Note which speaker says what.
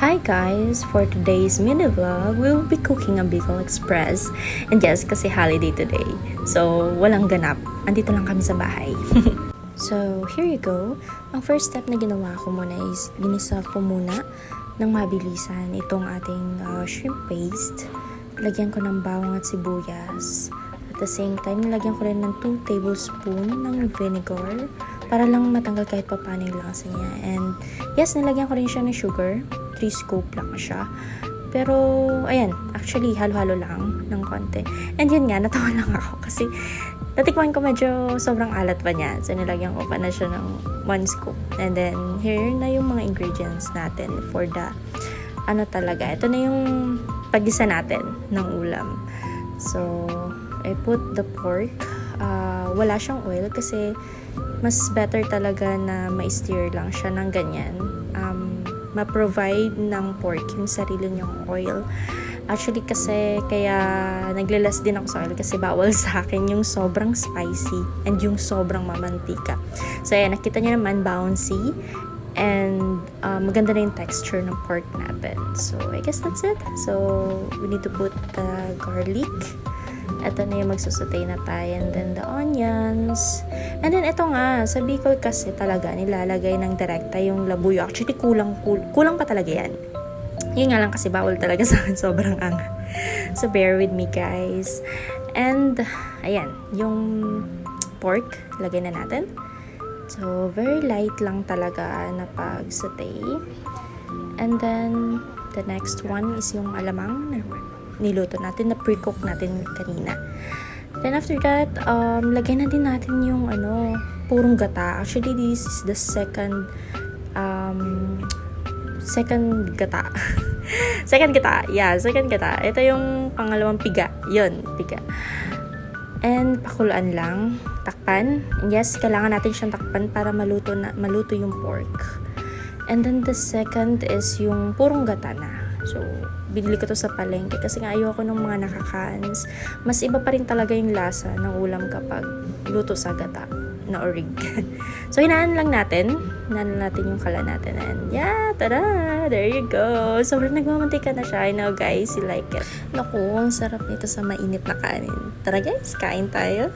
Speaker 1: Hi guys! For today's mini vlog, we'll be cooking a Bicol Express. And yes, kasi holiday today. So, walang ganap. Andito lang kami sa bahay. So, here you go. Ang first step na ginawa ko muna is ginisa ko muna ng mabilisan itong ating shrimp paste. Lagyan ko ng bawang at sibuyas. At the same time, nilagyan ko rin ng 2 tablespoon ng vinegar para lang matanggal kahit pa paano yung lasa niya. And yes, nilagyan ko rin siya ng sugar. 3 scoop lang siya. Pero, ayan, actually, halo-halo lang ng konti. And yun nga, natawa lang ako kasi natikman ko medyo sobrang alat pa niya. So, nilagyan ko pa na siya ng 1 scoop. And then, here na yung mga ingredients natin for the, talaga. Ito na yung pag-isa natin ng ulam. So, I put the pork. Wala siyang oil kasi mas better talaga na ma-stir lang siya ng ganyan. Ma-provide ng pork yung sarili niyong oil. Actually kasi kaya naglalas din ako sa oil kasi bawal sa akin yung sobrang spicy and yung sobrang mamantika. So ayan, nakita niyo naman bouncy and maganda na yung texture ng pork natin. So I guess that's it. So we need to put the garlic. Ito na yung magsusutay na tayo. And then the onions. And then ito nga, sa Bicol kasi talaga nilalagay ng direkta yung labuyo. Actually, kulang pa talaga yan. Yun nga lang kasi bawal talaga sa akin. Sobrang angat. So bear with me guys. And ayan, yung pork, lagay na natin. So very light lang talaga na pag-saute. And then the next one is yung alamang niluto natin, na pre-cook natin kanina. Then after that, lagay na din natin yung purong gata. Actually, this is the second gata. Second gata. Yeah, second gata. Ito yung pangalawang piga. Yun, piga. And pakuluan lang, takpan. And yes, kailangan natin siyang takpan para maluto yung pork. And then the second is yung purong gata na. So, binili ko to sa palengke kasi nga ayoko ng mga nakakaans. Mas iba pa rin talaga yung lasa ng ulam kapag luto sa gata na orig. So, hinaan lang natin. Hinaan natin yung kala natin. And yeah, tada! There you go. Sobrang nagmamantika na siya. I know guys, you like it. Naku, ang sarap nito sa mainit na kanin. Tara guys, kain tayo.